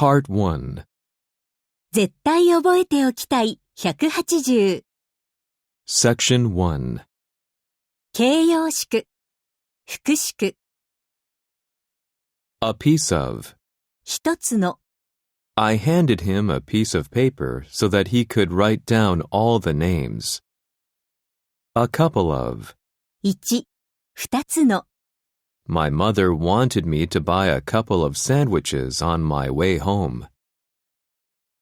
Part 1. 絶対覚えておきたい180。Section 1. 形容詞句、副詞句、 A piece of. 一つの、 I handed him a piece of paper so that he could write down all the names. A couple of. 一、二つの、 My mother wanted me to buy a couple of sandwiches on my way home.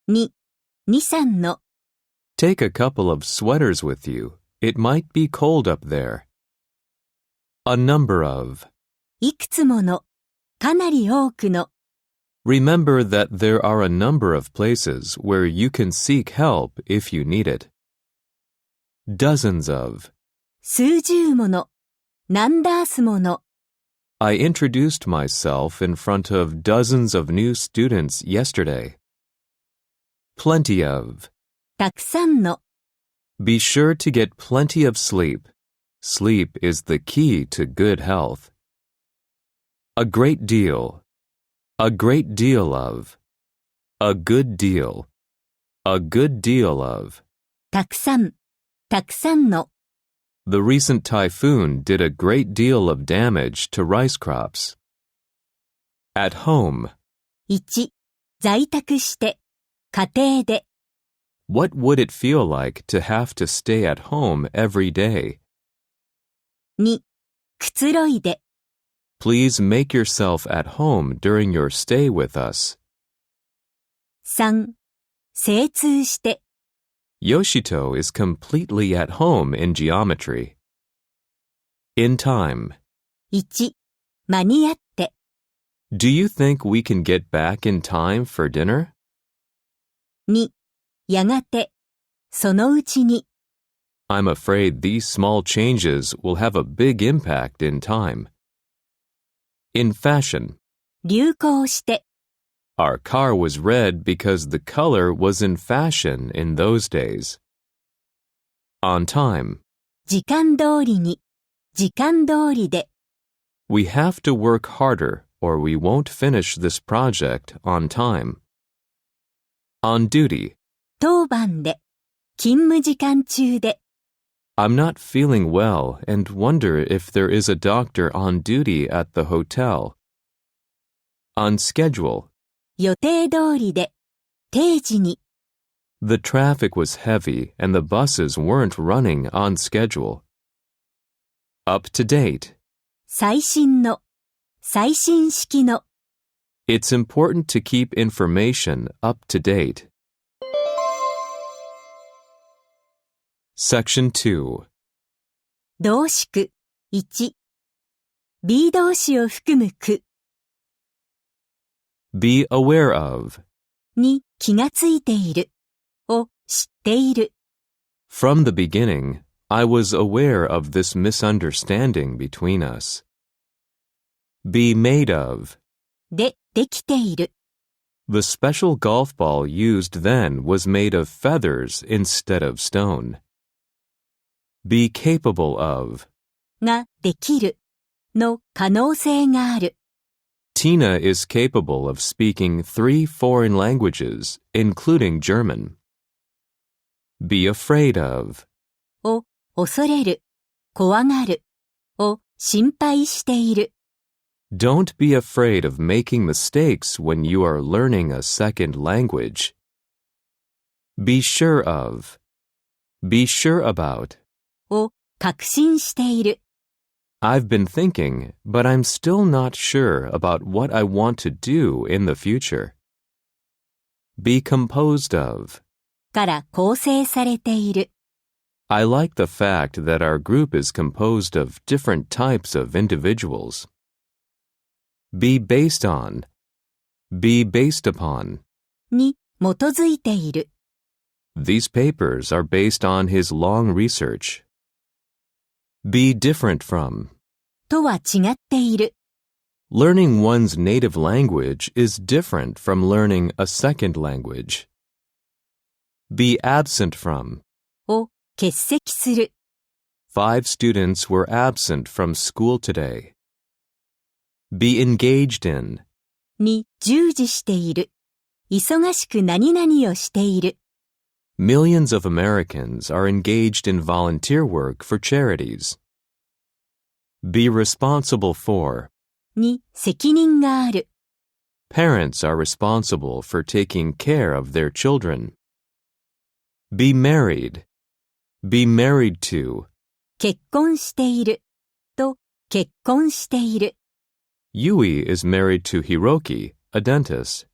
二、二、三の、 Take a couple of sweaters with you. It might be cold up there. A number of. いくつもの、かなり多くの、 Remember that there are a number of places where you can seek help if you need it. Dozens of. 数十もの、何ダースもの、 I introduced myself in front of dozens of new students yesterday. Plenty of. たくさんの、 Be sure to get plenty of sleep. Sleep is the key to good health. A great deal. A great deal of. A good deal. A good deal of. たくさん、たくさんの、 The recent typhoon did a great deal of damage to rice crops. At home. 一、在宅して、家庭で、 What would it feel like to have to stay at home every day? 二、くつろいで、 Please make yourself at home during your stay with us. 三、精通して、 Yoshito is completely at home in geometry. In time. 一、間に合って、 Do you think we can get back in time for dinner? 二、やがて、そのうちに、 I'm afraid these small changes will have a big impact in time. In fashion. 流行して、 Our car was red because the color was in fashion in those days. On time. 時間通りに、時間通りで、 We have to work harder or we won't finish this project on time. On duty. 当番で、勤務時間中で、 I'm not feeling well and wonder if there is a doctor on duty at the hotel. On schedule. 予定通りで、定時に、 The traffic was heavy and the buses weren't running on schedule. Up to date. 最新の、最新式の、 It's important to keep information up to date. Section 2. 動詞句、一、B 動詞を含む句、 Be aware of. に気がついている、を知っている、 From the beginning, I was aware of this misunderstanding between us. Be made of. で、できている、 The special golf ball used then was made of feathers instead of stone. Be capable of. ができる、の可能性がある、 Tina is capable of speaking 3 foreign languages, including German. Be afraid of. を恐れる、怖がる、を心配している、 Don't be afraid of making mistakes when you are learning a second language. Be sure of. Be sure about. を確信している、 I've been thinking, but I'm still not sure about what I want to do in the future. Be composed of. から構成されている、 I like the fact that our group is composed of different types of individuals. Be based on. Be based upon. に基づいている、 These papers are based on his long research. Be different from. とは違っている、 Learning one's native language is different from learning a second language. Be absent from. を欠席する、 5 students were absent from school today. Be engaged in. に従事している、忙しく何々をしている。 Millions of Americans are engaged in volunteer work for charities. Be responsible for. に責任がある。 Parents are responsible for taking care of their children. Be married. Be married to. 結婚している。と結婚している。 Yui is married to Hiroki, a dentist.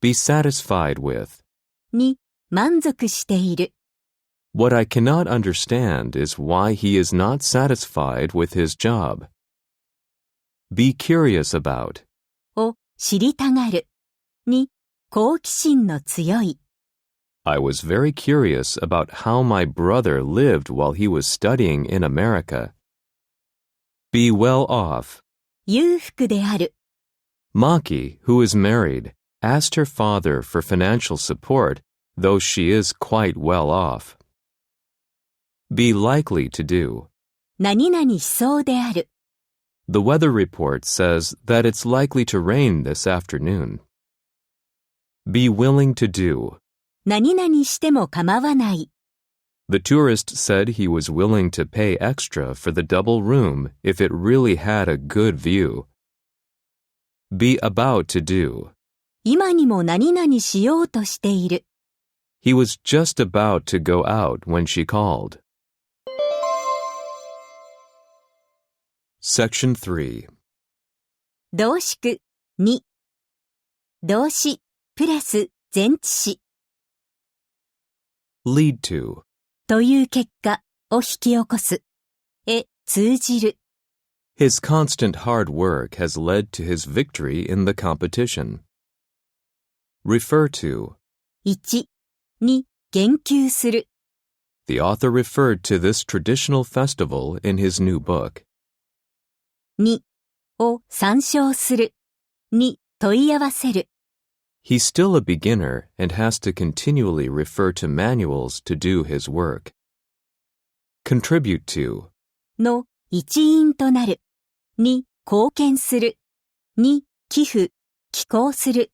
Be satisfied with. に満足している。 What I cannot understand is why he is not satisfied with his job. Be curious about. を知りたがる。に好奇心の強い。 I was very curious about how my brother lived while he was studying in America. Be well off. 裕福である。 Maki, who is married, asked her father for financial support, though she is quite well off. Be likely to do. 何々しそうである。 The weather report says that it's likely to rain this afternoon. Be willing to do. 何々しても構わない。 The tourist said he was willing to pay extra for the double room if it really had a good view. Be about to do. 今にも何々しようとしている。 He was just about to go out when she called. Section 3. 動詞2。動詞プラス前置詞 Lead to. という結果を引き起こす。へ通じる。 His constant hard work has led to his victory in the competition. Refer to. 1に言及する。 The author referred to this traditional festival in his new book. 2を参照する。に問い合わせる。 He's still a beginner and has to continually refer to manuals to do his work. Contribute to. の一員となる。に貢献する。に寄付、寄稿する。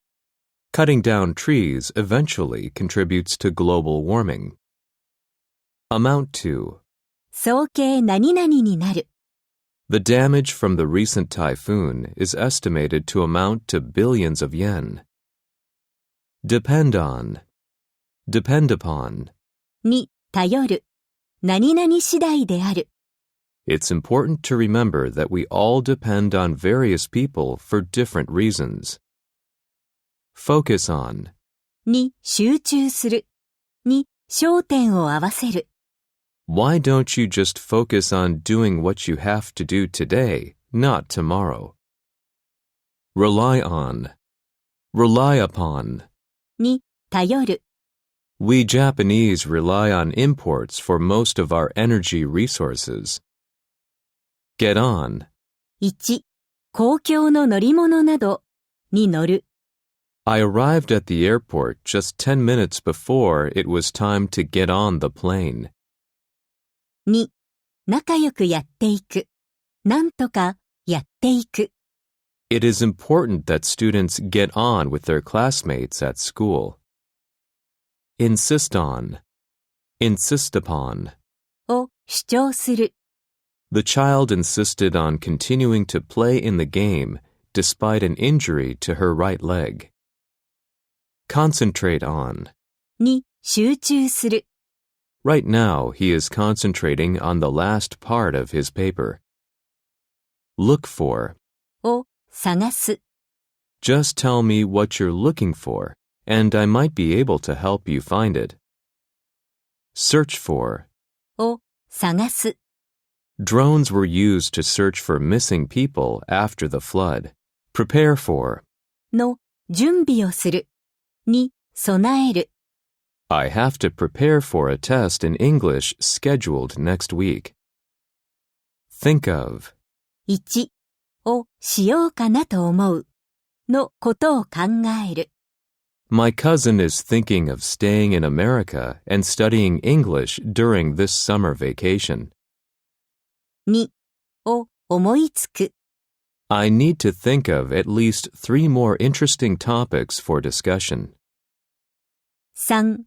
Cutting down trees eventually contributes to global warming. Amount to. 総計何々になる。 The damage from the recent typhoon is estimated to amount to billions of yen. Depend on. Depend upon. に頼る。何々次第である。 It's important to remember that we all depend on various people for different reasons. Focus on. に集中する。に焦点を合わせる。 Why don't you just focus on doing what you have to do today, not tomorrow? Rely on. Rely upon. に頼る。 We Japanese rely on imports for most of our energy resources. Get on. 1公共の乗り物などに乗る。 I arrived at the airport just 10 minutes before it was time to get on the plane. 2仲良くやっていく。なんとかやっていく。 It is important that students get on with their classmates at school. Insist on. Insist upon. を主張する。 The child insisted on continuing to play in the game despite an injury to her right leg. Concentrate on. に集中する。 Right now, he is concentrating on the last part of his paper. Look for. を探す。 Just tell me what you're looking for, and I might be able to help you find it. Search for. を探す。 Drones were used to search for missing people after the flood. Prepare for. の準備をする。に備える。 I have to prepare for a test in English scheduled next week. Think of. 1をしようかなと思う。のことを考える。 My cousin is thinking of staying in America and studying English during this summer vacation. 2を思いつく。I need to think of at least 3 more interesting topics for discussion. 3.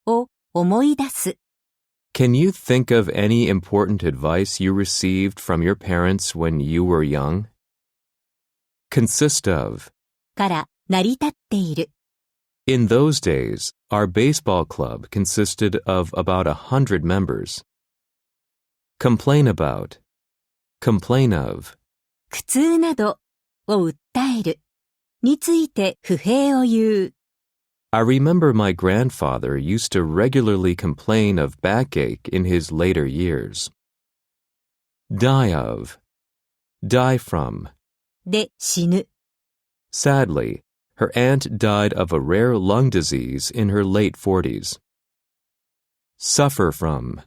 を思い出す。Can you think of any important advice you received from your parents when you were young? Consist of. から成り立っている。In those days, our baseball club consisted of about 100 members. Complain about. Complain of. 苦痛などを訴える。について不平を言う。I remember my grandfather used to regularly complain of backache in his later years. Die of. Die from. で死ぬ。Sadly, her aunt died of a rare lung disease in her late 40s. Suffer from.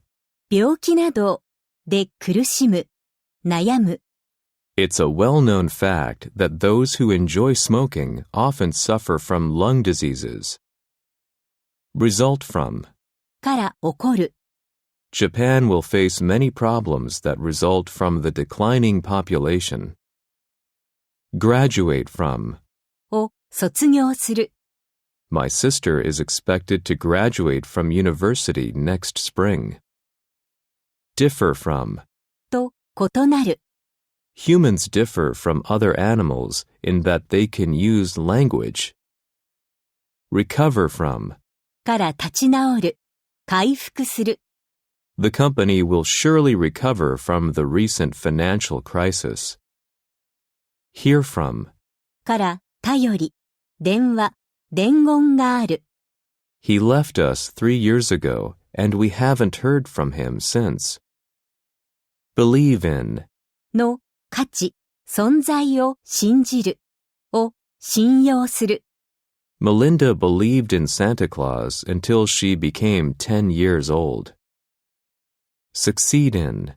病気などで苦しむ。悩む。It's a well-known fact that those who enjoy smoking often suffer from lung diseases. Result from. から起こる。Japan will face many problems that result from the declining population. Graduate from. を卒業する。My sister is expected to graduate from university next spring. Differ from. と異なる。Humans differ from other animals in that they can use language. Recover from. から立ち直る。回復する。The company will surely recover from the recent financial crisis. Hear from. から頼り。電話。伝言がある。He left us 3 years ago, and we haven't heard from him since. Believe in. の価値、存在を信じる。を信用する。Melinda believed in Santa Claus until she became 10 years old. Succeed in.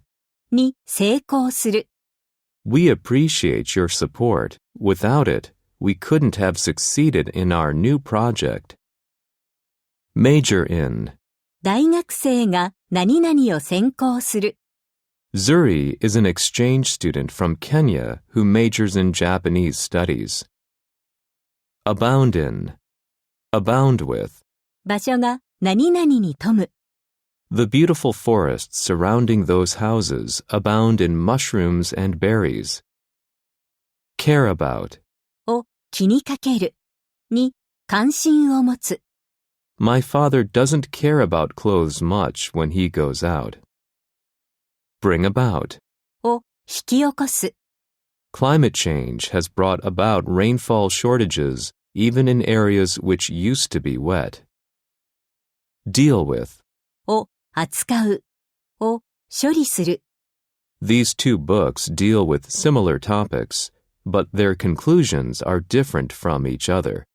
に成功する。We appreciate your support. Without it, we couldn't have succeeded in our new project. Major in. 大学生が何々を専攻する。Zuri is an exchange student from Kenya who majors in Japanese studies. Abound in. Abound with. 場所が何々に富む。The beautiful forests surrounding those houses abound in mushrooms and berries. Care about. を気にかける。に関心を持つ。My father doesn't care about clothes much when he goes out. Bring about. を引き起こす。Climate change has brought about rainfall shortages even in areas which used to be wet. Deal with. を扱う。を処理する。These 2 books deal with similar topics, but their conclusions are different from each other.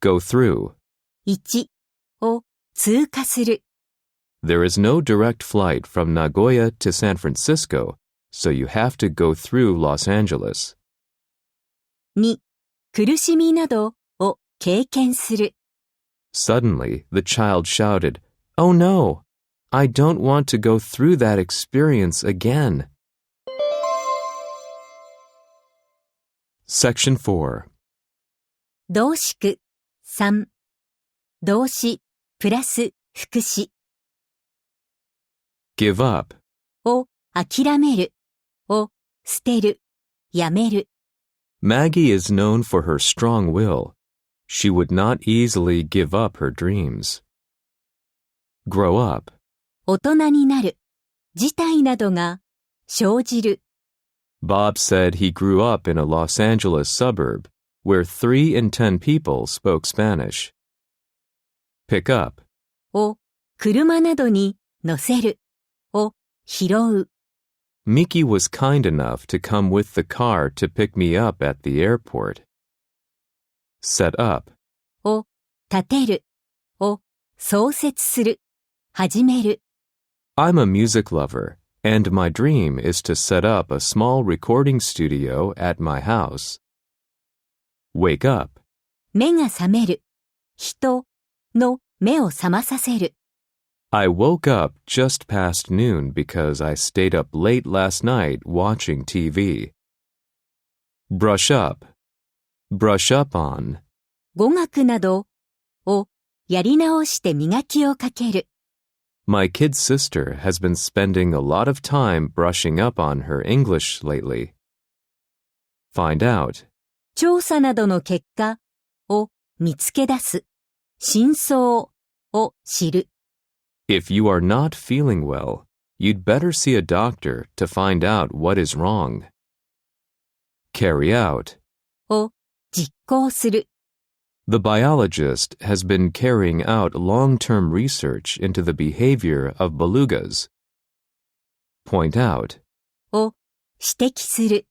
Go through. 1. を通過する。There is no direct flight from Nagoya to San Francisco, so you have to go through Los Angeles. 2. 苦しみなどを経験する。Suddenly, the child shouted, "Oh no! I don't want to go through that experience again." Section 4. 動詞句3。動詞プラス副詞。Give up. を諦める。を捨てる。やめる。Maggie is known for her strong will. She would not easily give up her dreams. Grow up. 大人になる。事態などが生じる。Bob said he grew up in a Los Angeles suburb where 3 in 10 people spoke Spanish. Pick up. を車などに乗せる。を拾う。Miki was kind enough to come with the car to pick me up at the airport. Set up. を立てる。を創設する。始める。I'm a music lover, and my dream is to set up a small recording studio at my house. Wake up. 目が覚める。人の目を覚まさせる。I woke up just past noon because I stayed up late last night watching TV. brush up, brush up on. 語学などをやり直して磨きをかける。My kid sister has been spending a lot of time brushing up on her English lately. Find out. 調査などの結果を見つけ出す。真相を知る。If you are not feeling well, you'd better see a doctor to find out what is wrong. Carry out. を実行する。The biologist has been carrying out long-term research into the behavior of belugas. Point out. を指摘する。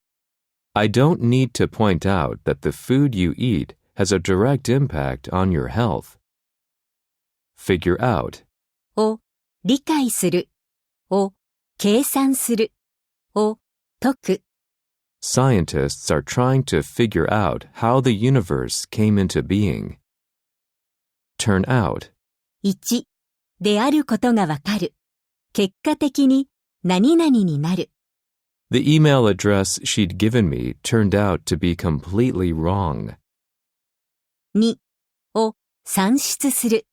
I don't need to point out that the food you eat has a direct impact on your health. Figure out. を理解する。を計算する。を解く。Scientists are trying to figure out how the universe came into being. Turn out. 1. であることがわかる。結果的に何々になる。The email address she'd given me turned out to be completely wrong. 2. を算出する。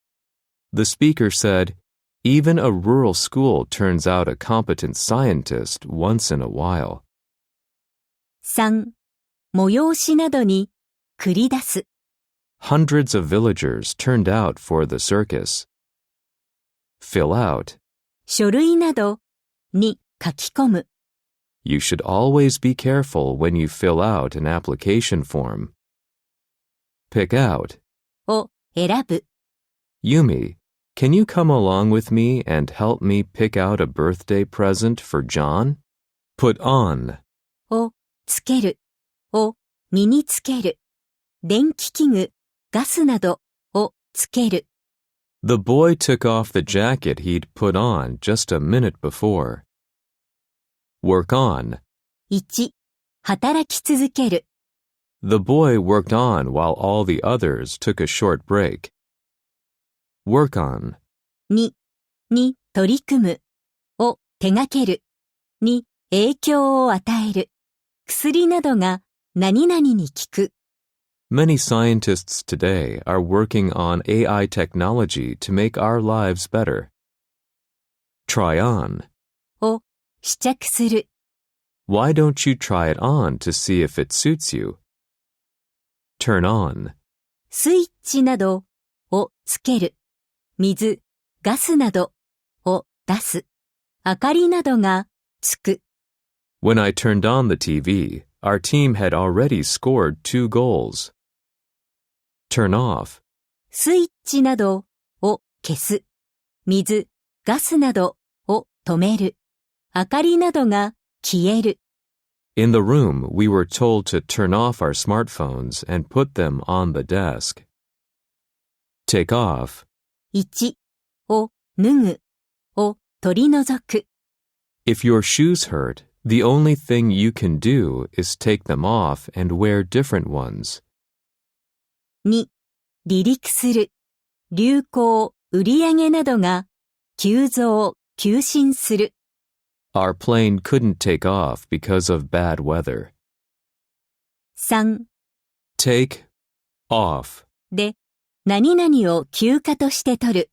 The speaker said, even a rural school turns out a competent scientist once in a while. 3. 催しなどに繰り出す。Hundreds of villagers turned out for the circus. Fill out. 書類などに書き込む。You should always be careful when you fill out an application form. Pick out. を選ぶ。Yumi, can you come along with me and help me pick out a birthday present for John? Put on. をつける。を身につける。電気器具、ガスなどをつける。The boy took off the jacket he'd put on just a minute before. Work on. 1. 働き続ける。The boy worked on while all the others took a short break. Work on. 2. に取り組む。を手掛ける。に影響を与える。薬などが何々に効く。Many scientists today are working on AI technology to make our lives better. Try on. を試着する。Why don't you try it on to see if it suits you? Turn on. スイッチなどをつける。水、ガスなどを出す。明かりなどがつく。When I turned on the TV, our team had already scored 2 goals. Turn off. スイッチなどを消す。水、ガスなどを止める。明かりなどが消える。In the room, we were told to turn off our smartphones and put them on the desk. Take off. 1. を脱ぐ。を取り除く。If your shoes hurt, the only thing you can do is take them off and wear different ones. 2. 離陸する。流行、売上などが急増、急進する。Our plane couldn't take off because of bad weather. 3. Take off. で、何々を休暇として取る。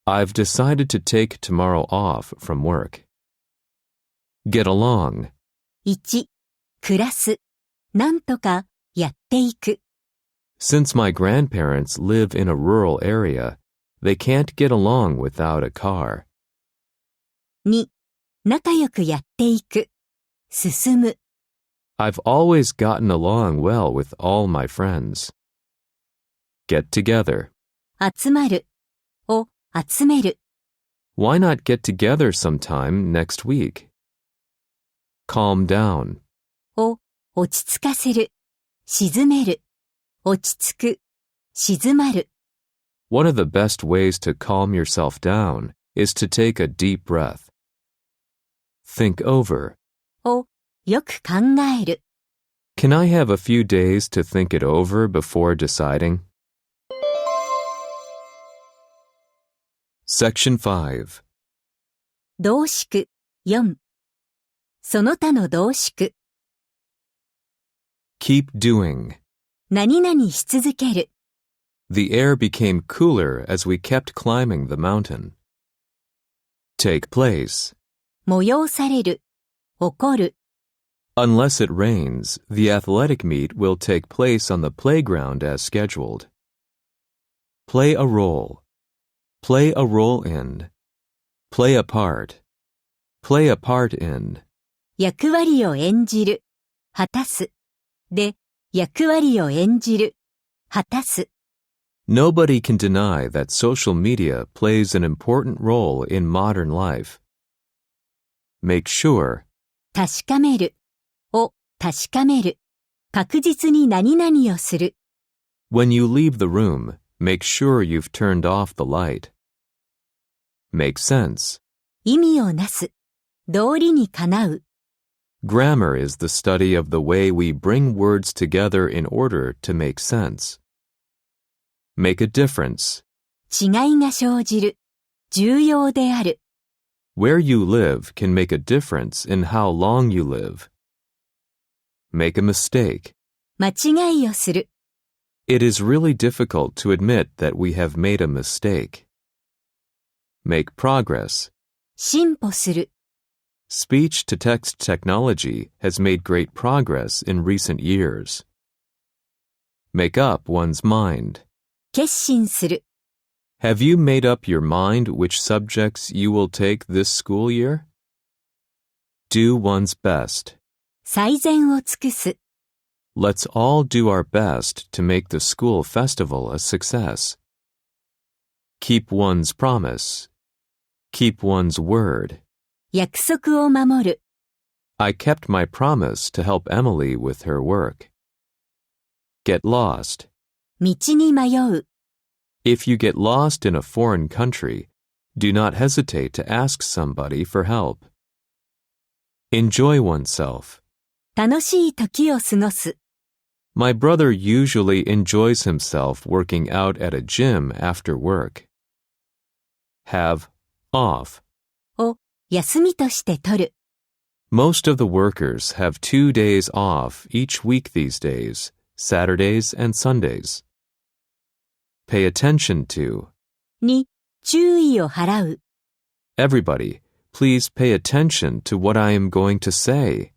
I've decided to take tomorrow off from work. Get along. 1. 暮らす。なんとかやっていく。Since my grandparents live in a rural area, they can't get along without a car. 2. 仲良くやっていく。進む。I've always gotten along well with all my friends. Get together. 集まる。を集める。Why not get together sometime next week? Calm down. を落ち着かせる。静める。落ち着く。静まる。One of the best ways to calm yourself down is to take a deep breath. Think over. をよく考える。Can I have a few days to think it over before deciding? Section 5. 動詞句4。その他の動詞句。Keep doing. 何々し続ける。The air became cooler as we kept climbing the mountain. Take place. 催される。起こる。Unless it rains, the athletic meet will take place on the playground as scheduled. Play a role. Play a role in. Play a part. Play a part in. 役割を演じる。果たす。で、役割を演じる。果たす。Nobody can deny that social media plays an important role in modern life. Make sure. 確かめる。を確かめる。確実に何々をする。When you leave the room, make sure you've turned off the light. Make sense. 意味をなす。道理にかなう。Grammar is the study of the way we bring words together in order to make sense. Make a difference. 違いが生じる。重要である。Where you live can make a difference in how long you live. Make a mistake. 間違いをする。It is really difficult to admit that we have made a mistake. Make progress. 進歩する。Speech-to-text technology has made great progress in recent years. Make up one's mind. 決心する。Have you made up your mind which subjects you will take this school year? Do one's best. 最善を尽くす。Let's all do our best to make the school festival a success. Keep one's promise. Keep one's word. 約束を守る。I kept my promise to help Emily with her work. Get lost. 道に迷う。If you get lost in a foreign country, do not hesitate to ask somebody for help. Enjoy oneself. 楽しい時を過ごす。My brother usually enjoys himself working out at a gym after work. Have off. を休みとして取る。Most of the workers have 2 days off each week these days, Saturdays and Sundays. Pay attention to. に注意を払う。Everybody, please pay attention to what I am going to say.